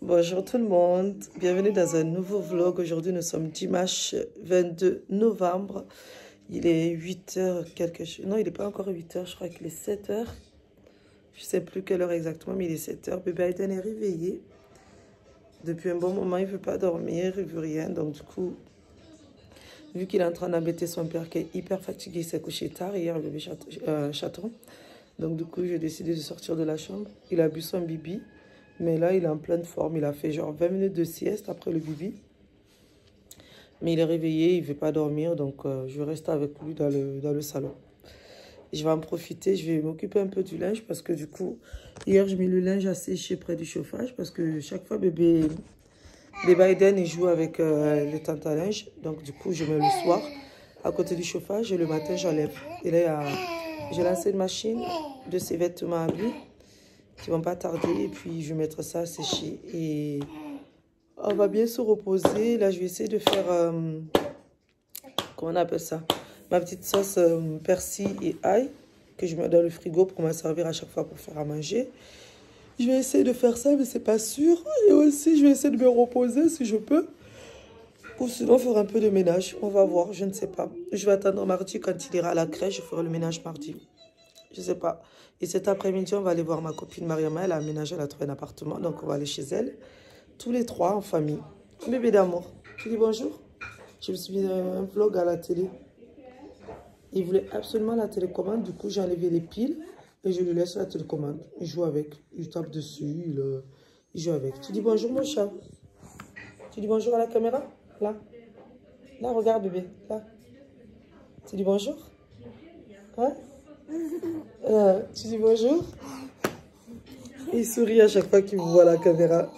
Bonjour tout le monde, bienvenue dans un nouveau vlog. Aujourd'hui nous sommes dimanche 22 novembre. Il est 8h quelque chose. Non, il n'est pas encore 8h, je crois qu'il est 7h. Je ne sais plus quelle heure exactement, mais il est 7h. Bébé Aiden est réveillé. Depuis un bon moment, il ne veut pas dormir, il ne veut rien. Donc du coup, vu qu'il est en train d'embêter son père qui est hyper fatigué, il s'est couché tard hier, le bébé chaton. Donc du coup, j'ai décidé de sortir de la chambre. Il a bu son bibi. Mais là, il est en pleine forme. Il a fait genre 20 minutes de sieste après le bibi. Mais il est réveillé, il ne veut pas dormir. Donc, je reste avec lui dans le salon. Je vais en profiter. Je vais m'occuper un peu du linge. Parce que du coup, hier, j'ai mis le linge à sécher près du chauffage. Parce que chaque fois, bébé Aiden, il joue avec les tentes à linge. Donc, du coup, je mets le soir à côté du chauffage. Et le matin, j'enlève. Et là, j'ai lancé une machine de ses vêtements à lui, qui vont pas tarder, et puis je vais mettre ça à sécher et on va bien se reposer. Là je vais essayer de faire comment on appelle ça, ma petite sauce persil et ail que je mets dans le frigo pour m'en servir à chaque fois pour faire à manger. Je vais essayer de faire ça, mais c'est pas sûr. Et aussi je vais essayer de me reposer si je peux, ou sinon faire un peu de ménage. On va voir, je ne sais pas. Je vais attendre mardi quand il ira à la crèche, je ferai le ménage mardi. Je sais pas. Et cet après-midi, on va aller voir ma copine Mariama. Elle a aménagé, elle a trouvé un appartement. Donc, on va aller chez elle. Tous les trois en famille. Bébé d'amour, tu dis bonjour? Je me suis mis un vlog à la télé. Il voulait absolument la télécommande. Du coup, j'ai enlevé les piles et je lui laisse la télécommande. Il joue avec. Il tape dessus. Il joue avec. Tu dis bonjour, mon chat? Tu dis bonjour à la caméra? Là. Là, regarde, bébé. Là. Tu dis bonjour? Hein? Tu dis bonjour? Il sourit à chaque fois qu'il voit la caméra.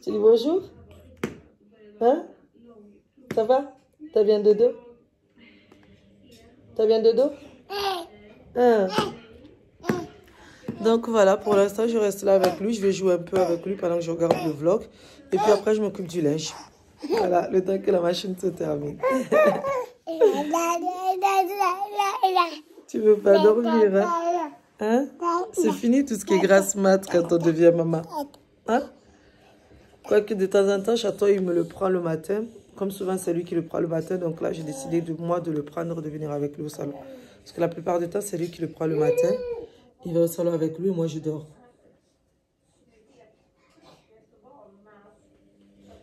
Tu dis bonjour? Hein? Ça va? T'as bien de dos? T'as bien de dos? Hein? Donc voilà, pour l'instant je reste là avec lui. Je vais jouer un peu avec lui pendant que je regarde le vlog. Et puis après je m'occupe du linge. Voilà, le temps que la machine se termine. Tu veux pas dormir, hein? C'est fini tout ce qui est grasse mat quand on devient maman. Hein? Quoique de temps en temps, Chaton, il me le prend le matin. Comme souvent, c'est lui qui le prend le matin. Donc là, j'ai décidé de le prendre, de venir avec lui au salon. Parce que la plupart du temps, c'est lui qui le prend le matin. Il va au salon avec lui et moi, je dors.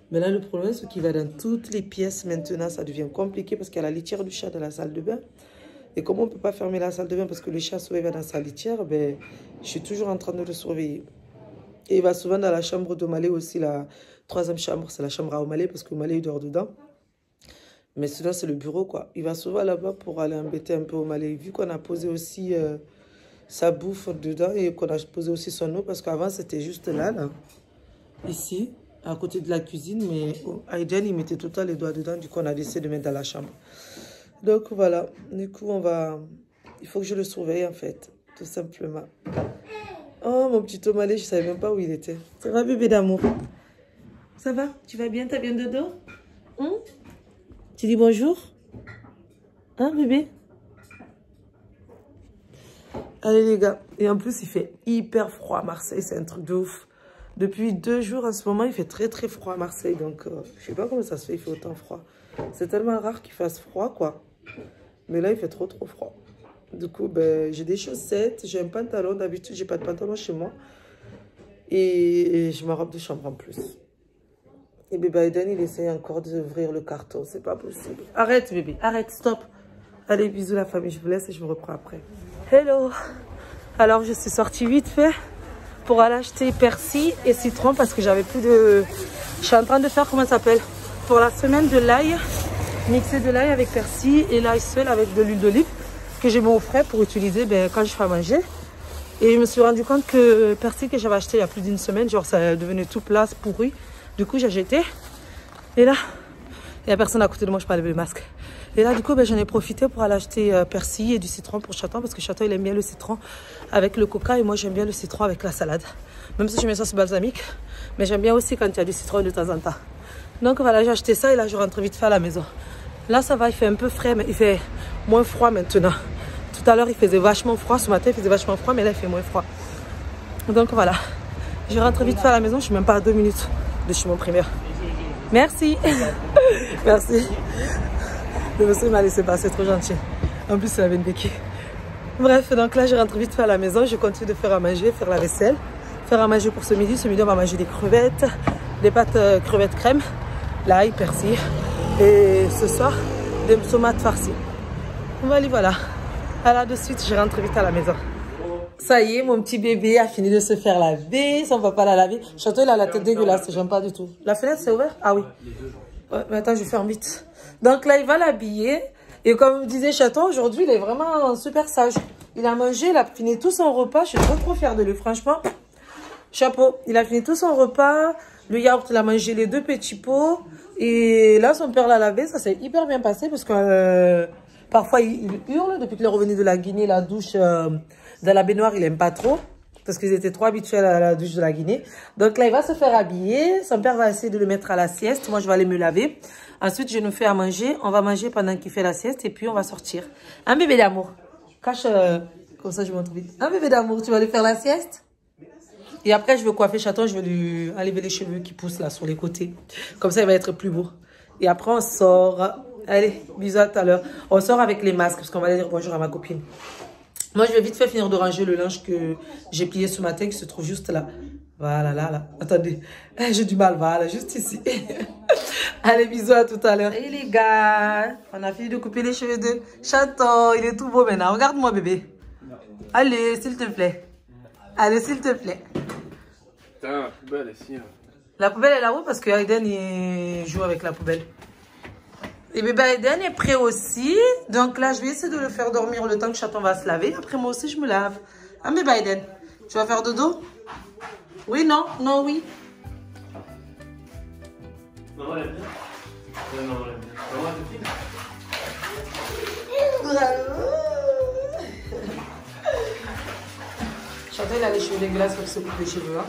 Mais là, le problème, c'est qu'il va dans toutes les pièces maintenant. Ça devient compliqué parce qu'il y a la litière du chat dans la salle de bain. Et comme on ne peut pas fermer la salle de bain parce que le chat souvent va dans sa litière, ben, je suis toujours en train de le surveiller. Et il va souvent dans la chambre d'Omalé aussi, la troisième chambre, c'est la chambre à Omalé parce qu'Omalé il dort dedans. Mais sinon c'est le bureau quoi. Il va souvent là-bas pour aller embêter un peu Omalé. Vu qu'on a posé aussi sa bouffe dedans et qu'on a posé aussi son eau parce qu'avant c'était juste là, ici, à côté de la cuisine. Mais Aiden il mettait tout le temps les doigts dedans, du coup on a décidé de mettre dans la chambre. Donc voilà, du coup il faut que je le surveille en fait, tout simplement. Oh mon petit Omalé, je savais même pas où il était. Ça va bébé d'amour? Ça va? Tu vas bien? T'as bien de dos? Tu dis bonjour? Hein bébé? Allez les gars, et en plus il fait hyper froid à Marseille, c'est un truc de ouf. Depuis 2 jours en ce moment, il fait très très froid à Marseille, donc je sais pas comment ça se fait, il fait autant froid. C'est tellement rare qu'il fasse froid quoi. Mais là, il fait trop froid. Du coup, ben, j'ai des chaussettes, j'ai un pantalon. D'habitude, j'ai pas de pantalon chez moi. Et j'ai ma robe de chambre en plus. Et bébé Aiden, il essaye encore d'ouvrir le carton. C'est pas possible. Arrête, bébé. Arrête, stop. Allez, bisous la famille. Je vous laisse et je me reprends après. Hello. Alors, je suis sortie vite fait pour aller acheter persil et citron parce que j'avais plus de... Je suis en train de faire, comment ça s'appelle? Pour la semaine de l'ail. Mixer de l'ail avec persil et l'ail seul avec de l'huile d'olive que j'ai mis au frais pour utiliser quand je fais à manger. Et je me suis rendu compte que le persil que j'avais acheté il y a plus d'une semaine, genre ça devenait tout plat, pourri. Du coup, j'ai jeté. Et là, il n'y a personne à côté de moi, je peux enlever le masque. Et là, du coup, j'en ai profité pour aller acheter persil et du citron pour Chaton parce que Chaton, il aime bien le citron avec le coca et moi, j'aime bien le citron avec la salade. Même si je mets sauce balsamique, mais j'aime bien aussi quand il y a du citron de temps en temps. Donc voilà, j'ai acheté ça et là, je rentre vite fait à la maison. Là, ça va, il fait un peu frais, mais il fait moins froid maintenant. Tout à l'heure, il faisait vachement froid. Ce matin, il faisait vachement froid, mais là, il fait moins froid. Donc voilà. Je rentre vite fait à la maison, je suis même pas à 2 minutes de chez mon primaire. Merci. Merci. Le monsieur m'a laissé passer, trop gentil. En plus, il avait une béquille. Bref, donc là, je rentre vite fait à la maison. Je continue de faire à manger, faire la vaisselle. Faire à manger pour ce midi. Ce midi, on va manger des crevettes, des pâtes crevettes crème, l'ail, persil. Et ce soir, des tomates farcies. Voilà. Alors, de suite, je rentre vite à la maison. Ça y est, mon petit bébé a fini de se faire laver. Son papa l'a lavé. Chantal, il a la tête dégueulasse. J'aime pas du tout. La fenêtre, c'est ouvert? Ah oui. Ouais, mais attends, je ferme vite. Donc là, il va l'habiller. Et comme disait Chaton, aujourd'hui, il est vraiment super sage. Il a mangé, il a fini tout son repas. Je suis trop fière de lui, franchement. Chapeau. Il a fini tout son repas. Le yaourt, il a mangé les 2 petits pots. Et là, son père l'a lavé. Ça s'est hyper bien passé parce que parfois, il hurle. Depuis qu'il est revenu de la Guinée, la douche dans la baignoire, il aime pas trop. Parce qu'ils étaient trop habitués à la douche de la Guinée. Donc là, il va se faire habiller. Son père va essayer de le mettre à la sieste. Moi, je vais aller me laver. Ensuite, je nous fais à manger. On va manger pendant qu'il fait la sieste. Et puis, on va sortir. Un bébé d'amour. Cache, comme ça, je montre vite. Un bébé d'amour, tu vas lui faire la sieste? Et après, je vais coiffer Chaton. Je vais lui enlever les cheveux qui poussent là sur les côtés. Comme ça, il va être plus beau. Et après, on sort. Allez, bisous à tout à l'heure. On sort avec les masques parce qu'on va aller dire bonjour à ma copine. Moi, je vais vite fait finir de ranger le linge que j'ai plié ce matin, qui se trouve juste là. Voilà, là. Attendez, j'ai du mal, voilà, juste ici. Allez, bisous à tout à l'heure. Et les gars, on a fini de couper les cheveux de Chaton. Il est tout beau maintenant. Regarde-moi, bébé. Allez, s'il te plaît. Allez, s'il te plaît. Putain, la poubelle est ici. La poubelle est là-haut parce que Aiden il joue avec la poubelle. Et bébé Aiden est prêt aussi. Donc là, je vais essayer de le faire dormir le temps que Chaton va se laver. Après, moi aussi, je me lave. Hein, bébé Aiden? Tu vas faire dodo? Oui, non? Non, oui. Maman, elle aime bien. Maman, elle aime bien. Maman, elle Bravo. Chaton, il a les cheveux dégueulasses, faut qu'il se coupe les cheveux. Hein.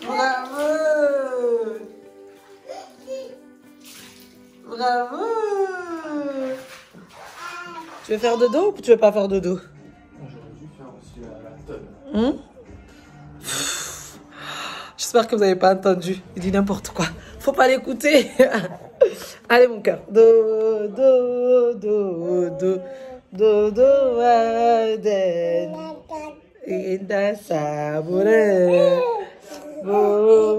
Bravo! Bravo! Tu veux faire dodo ou tu veux pas faire dodo? Aujourd'hui, faire aussi la tonne. J'espère que vous n'avez pas entendu. Il dit n'importe quoi. Faut pas l'écouter. Allez, mon cœur. Do, Aiden. Inda sabure. Bo,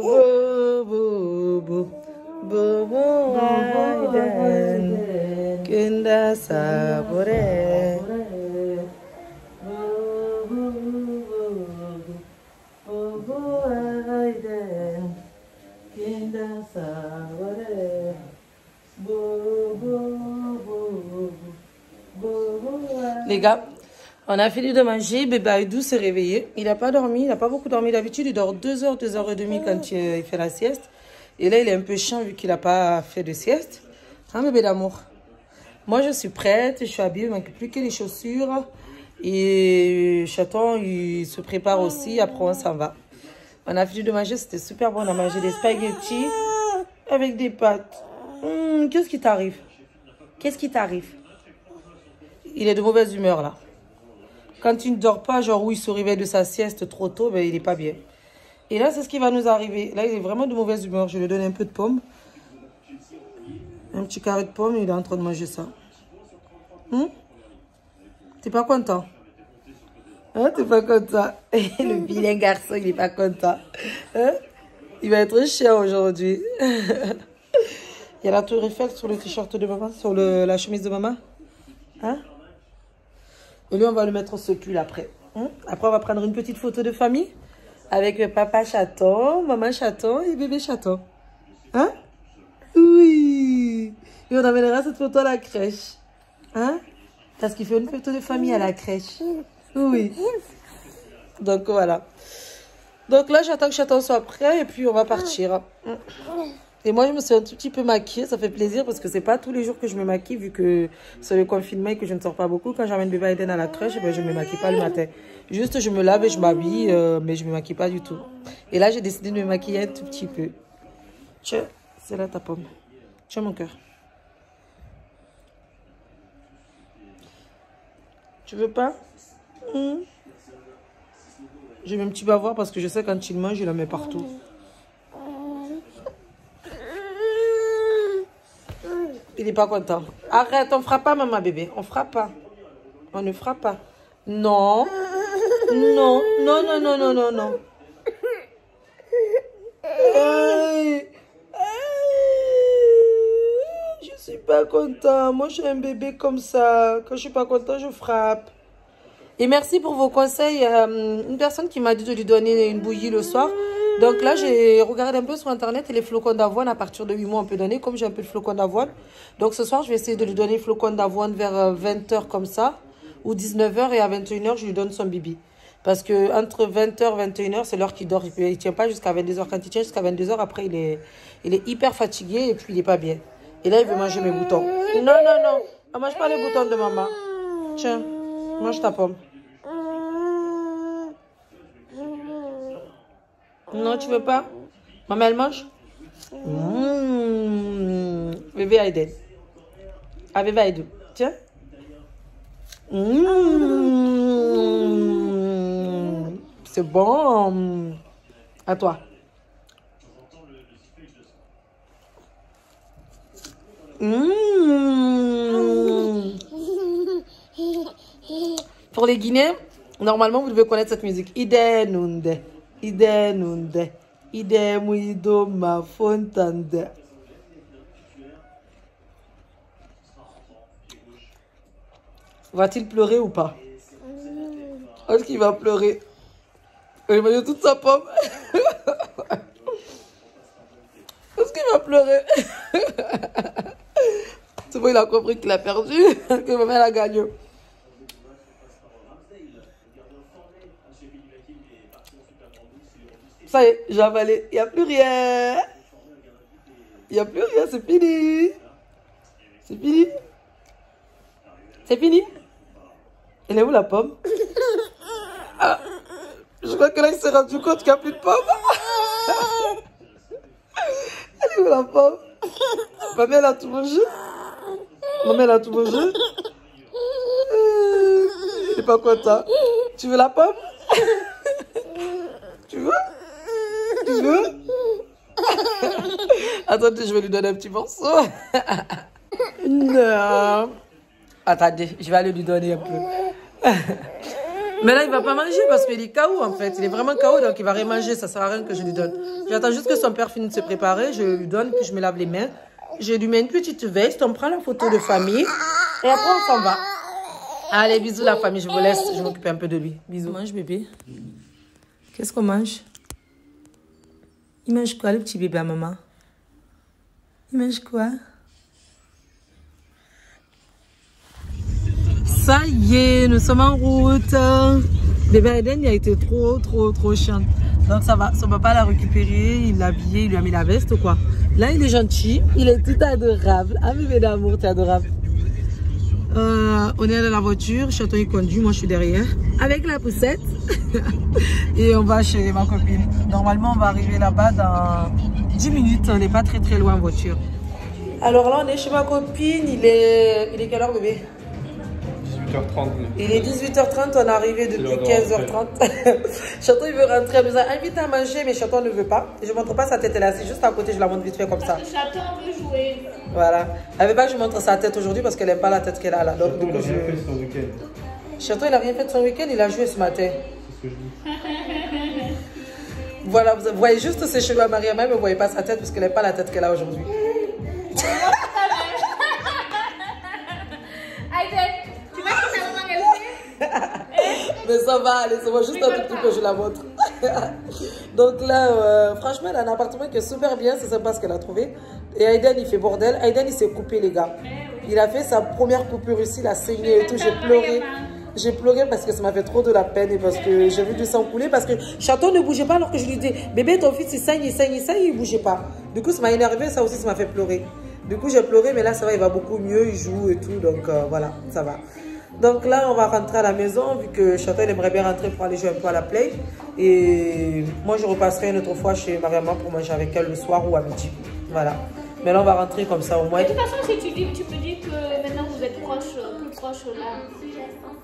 Aiden. Inda sabure. Les gars, on a fini de manger. Bébé Aïdou s'est réveillé. Il n'a pas dormi, il n'a pas beaucoup dormi. D'habitude, il dort 2 heures, 2 heures et demie quand il fait la sieste. Et là, il est un peu chiant vu qu'il n'a pas fait de sieste. Hein, bébé d'amour? Moi, je suis prête, je suis habillée, il ne manque plus que les chaussures. Et Chaton, il se prépare aussi. Après, on s'en va. On a fini de manger, c'était super bon. On a mangé des spaghettis avec des pâtes. Qu'est-ce qui t'arrive? Qu'est-ce qui t'arrive? Il est de mauvaise humeur, là. Quand il ne dort pas, genre où il se réveille de sa sieste trop tôt, ben, il n'est pas bien. Et là, c'est ce qui va nous arriver. Là, il est vraiment de mauvaise humeur. Je lui donne un peu de pomme. Un petit carré de pomme, il est en train de manger ça. T'es pas content? Hein, t'es pas content? Le vilain garçon, il est pas content. Hein? Il va être chiant aujourd'hui. Il y a la tour Eiffel sur le t-shirt de maman, sur la chemise de maman. Hein? Et lui, on va le mettre ce pull après. Après, on va prendre une petite photo de famille avec papa chaton, maman chaton et bébé chaton. Hein? Oui. Et on amènera cette photo à la crèche. Hein? Parce qu'il fait une photo de famille à la crèche. Oui. Donc, voilà. Donc là, j'attends que chaton soit prêt et puis on va partir. Et moi, je me suis un tout petit peu maquillée. Ça fait plaisir parce que c'est pas tous les jours que je me maquille vu que c'est le confinement et que je ne sors pas beaucoup. Quand j'amène bébé Aiden à la crèche, ben, je ne me maquille pas le matin. Juste, je me lave et je m'habille, mais je ne me maquille pas du tout. Et là, j'ai décidé de me maquiller un tout petit peu. Tiens, c'est là ta pomme. Tiens, mon cœur. Tu veux pas? J'ai mis un petit bavoir parce que je sais quand il mange, je la mets partout. Il n'est pas content. Arrête, on ne fera pas, maman bébé. On ne fera pas. On ne fera pas. Non. Non, non, non, non, non, non, non. Je suis pas content. Moi, je suis un bébé comme ça. Quand je suis pas content, je frappe. Et merci pour vos conseils. Une personne qui m'a dit de lui donner une bouillie le soir. Donc là, j'ai regardé un peu sur Internet et les flocons d'avoine, à partir de 8 mois, on peut donner, comme j'ai un peu de flocons d'avoine. Donc ce soir, je vais essayer de lui donner le flocon d'avoine vers 20 h comme ça, ou 19 h, et à 21 h, je lui donne son bibi. Parce que entre 20 h et 21 h, c'est l'heure qu'il dort. Il ne tient pas jusqu'à 22 h. Quand il tient jusqu'à 22 h, après, il est hyper fatigué et puis il n'est pas bien. Et là, il veut manger mes boutons. Non, non, non. Ne mange pas les boutons de maman. Tiens, mange ta pomme. Non, tu veux pas? Maman, elle mange? Bébé Aiden. Ah, bébé Aiden. Tiens. C'est bon. À toi. Pour les Guinéens, normalement, vous devez connaître cette musique. Idenunde. Idenunde. Idemuido ma fontande. Va-t-il pleurer ou pas? Est-ce qu'il va pleurer? Il va toute sa pomme. Est-ce qu'il va pleurer? C'est bon, il a compris qu'il a perdu, que maman a gagné. Ça y est, j'ai avalé. Il n'y a plus rien. Il n'y a plus rien, c'est fini. C'est fini. C'est fini. Elle est où la pomme? Ah, je crois que là, il s'est rendu compte qu'il n'y a plus de pomme. Elle est où la pomme? Maman, elle a tout mangé. Maman, elle a tout mangé. Il n'est pas content. Tu veux la pomme? Tu veux? Tu veux? Attendez, je vais lui donner un petit morceau. Non. Attendez, je vais aller lui donner un peu. Mais là, il va pas manger parce qu'il est KO en fait. Il est vraiment KO, donc il va rien manger. Ça sert à rien que je lui donne. J'attends juste que son père finisse de se préparer. Je lui donne, puis je me lave les mains. Je lui mets une petite veste. On prend la photo de famille. Et après, on s'en va. Allez, bisous la famille. Je vous laisse. Je vais m'occuper un peu de lui. Bisous. Mange bébé. Qu'est-ce qu'on mange? Il mange quoi le petit bébé à maman? Il mange quoi? Ça y est, nous sommes en route. Bébé Aiden, il a été trop chiant. Donc ça va, son papa l'a récupéré, il l'a habillé, il lui a mis la veste ou quoi. Là, il est gentil, il est tout adorable. Ah bébé d'amour, t'es adorable. On est dans la voiture, Chaton il conduit, moi je suis derrière. Avec la poussette. Et on va chez ma copine. Normalement, on va arriver là-bas dans 10 minutes. On n'est pas très loin en voiture. Alors là, on est chez ma copine. Il est quelle heure bébé? 18h30. Il est 18h30, on est arrivé depuis 15h30. Chaton, il veut rentrer. Elle nous a invité à manger, mais Chaton ne veut pas. Je ne montre pas sa tête, elle est assise juste à côté. Je la montre vite fait comme ça. Chaton veut jouer. Voilà. Elle ne veut pas que je montre sa tête aujourd'hui parce qu'elle n'aime pas la tête qu'elle a là. Donc, Chaton, il a rien fait son week-end. Chaton, il n'a rien fait de son week-end, il a joué ce matin. C'est ce que je dis. Voilà, vous voyez juste ses cheveux à Mariam, mais vous ne voyez pas sa tête parce qu'elle n'aime pas la tête qu'elle a aujourd'hui. Mais ça va aller, c'est moi juste un tout petit peu, je la montre. Donc là, franchement, elle a un appartement qui est super bien, c'est sympa ce qu'elle a trouvé. Et Aiden, il fait bordel. Aiden, il s'est coupé, les gars. Il a fait sa première coupure ici, il a saigné et tout. J'ai pleuré. J'ai pleuré parce que ça m'a fait trop de la peine et parce que j'ai vu du sang couler. Parce que Chaton ne bougeait pas alors que je lui dis, bébé, ton fils, il saigne, il bougeait pas. Du coup, ça m'a énervé, ça aussi, ça m'a fait pleurer. Du coup, j'ai pleuré, mais là, ça va, il va beaucoup mieux, il joue et tout, donc voilà, ça va. Donc là, on va rentrer à la maison, vu que Chaton, il aimerait bien rentrer pour aller jouer un peu à la play. Et moi, je repasserai une autre fois chez ma maman pour manger avec elle le soir ou à midi. Voilà. Mais là, on va rentrer comme ça au moins. De toute façon, si tu me dis que maintenant vous êtes plus proche là.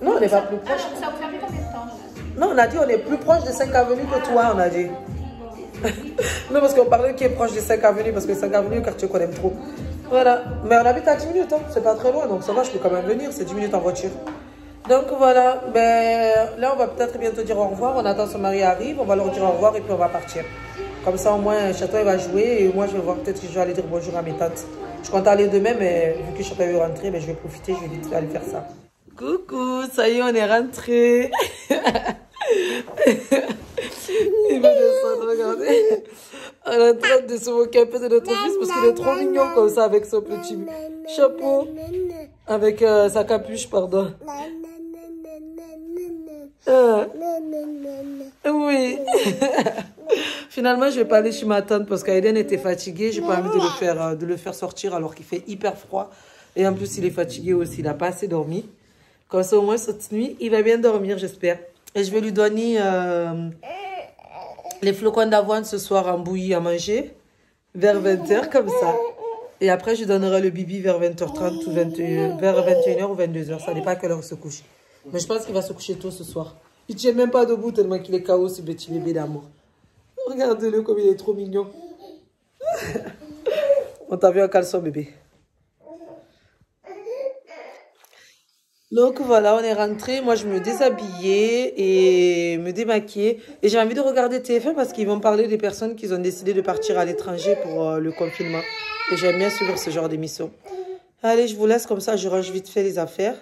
Non, on n'est pas plus proche. Ça vous fait combien de temps là? Non, on a dit on est plus proche de 5 avenues que toi, on a dit. Non, parce qu'on parlait qui est proche de 5 avenues, parce que 5 avenues, quartier qu'on aime trop. Voilà. Mais on habite à 10 minutes, hein. C'est pas très loin, donc ça va, je peux quand même venir. C'est 10 minutes en voiture. Donc voilà. Ben, là, on va peut-être bientôt dire au revoir. On attend son mari arrive, on va leur dire au revoir et puis on va partir. Comme ça, au moins, Chaton, il va jouer et moi, je vais voir peut-être que je vais aller dire bonjour à mes tantes. Je compte aller demain, mais vu que Chaton veut rentrer, ben, je vais profiter, je vais vite aller faire ça. Coucou, ça y est, on est rentré. Il va descendre, regardez. On est en train de se moquer un peu de notre fils parce qu'il est trop mignon comme ça avec son petit chapeau. Avec sa capuche, pardon. Oui. Finalement, je vais pas aller chez ma tante parce qu'Aiden était fatigué. J'ai pas envie de le faire sortir alors qu'il fait hyper froid. Et en plus, il est fatigué aussi. Il n'a pas assez dormi. Comme ça, au moins, cette nuit, il va bien dormir, j'espère. Et je vais lui donner les flocons d'avoine ce soir en bouillie à manger. Vers 20h, comme ça. Et après, je donnerai le bibi vers 20h30 ou vers 21h ou 22h. Ça dépend à quelle heure il se couche. Mais je pense qu'il va se coucher tôt ce soir. Il ne tient même pas debout tellement qu'il est KO, ce petit bébé d'amour. Regardez-le comme il est trop mignon. On t'a vu en caleçon, bébé. Donc voilà, on est rentré. Moi, je me déshabillais et me démaquillais. Et j'ai envie de regarder TF1 parce qu'ils vont parler des personnes qui ont décidé de partir à l'étranger pour le confinement. Et j'aime bien suivre ce genre d'émission. Allez, je vous laisse comme ça. Je range vite fait les affaires.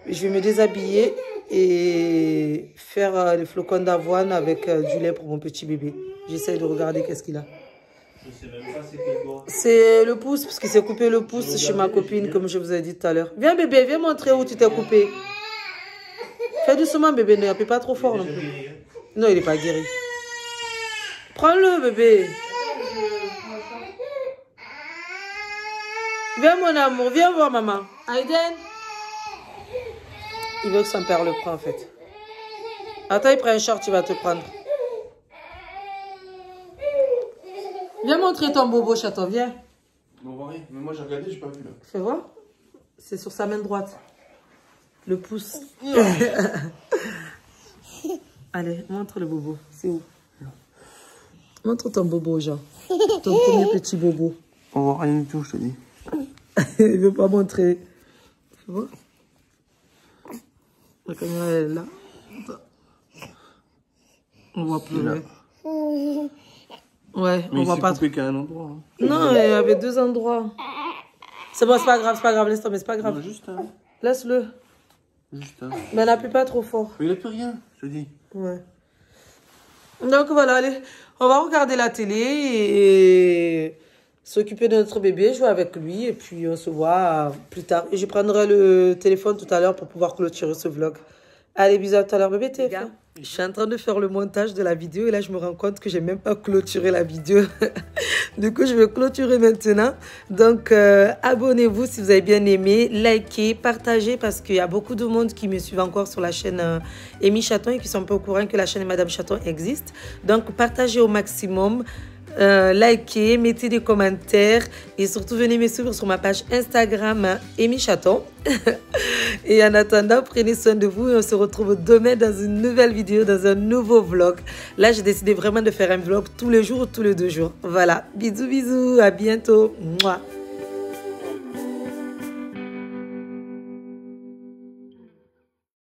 Je vais me déshabiller et faire les flocons d'avoine avec du lait pour mon petit bébé. J'essaie de regarder qu'est-ce qu'il a. Je sais même pas c'est quel doigt. C'est le pouce, parce qu'il s'est coupé le pouce chez ma copine, comme je vous ai dit tout à l'heure. Viens bébé, viens montrer où tu t'es coupé. Fais doucement bébé, ne appuie pas trop fort non plus. Non, il n'est pas guéri. Prends-le bébé. Viens mon amour, viens voir maman. Aiden. Il veut que son père le prenne en fait. Attends, il prend un short, il va te prendre. Viens montrer ton bobo, Chaton, viens. Bon, mais moi j'ai regardé, j'ai pas vu là. Fais voir. C'est sur sa main droite. Le pouce. Allez, montre le bobo. C'est où? Montre ton bobo, Jean. Ton premier petit bobo. On voit rien du tout, je te dis. Il veut pas montrer. Fais voir. La caméra elle est là. On voit plus là. Ouais, mais on voit pas trop. Qu'à un endroit. Hein. Non, il y avait 2 endroits. C'est bon, c'est pas grave, laisse tomber, c'est pas grave. Non, juste un. Laisse-le. Juste un. Mais n'appuie pas trop fort. Mais il a plus rien, je te dis. Ouais. Donc voilà, allez, on va regarder la télé et s'occuper de notre bébé, jouer avec lui et puis on se voit plus tard. Et je prendrai le téléphone tout à l'heure pour pouvoir clôturer ce vlog. Allez, bisous à tout à l'heure, bébé. Je suis en train de faire le montage de la vidéo et là, je me rends compte que j'ai même pas clôturé la vidéo. Du coup, je vais clôturer maintenant. Donc, abonnez-vous si vous avez bien aimé. Likez, partagez parce qu'il y a beaucoup de monde qui me suivent encore sur la chaîne Amy Chaton et qui sont pas au courant que la chaîne Madame Chaton existe. Donc, partagez au maximum. Likez, mettez des commentaires et surtout venez me suivre sur ma page Instagram Amy Chaton. Et en attendant, prenez soin de vous et on se retrouve demain dans une nouvelle vidéo, dans un nouveau vlog. Là, j'ai décidé vraiment de faire un vlog tous les jours ou tous les 2 jours. Voilà, bisous, bisous, à bientôt. Mouah.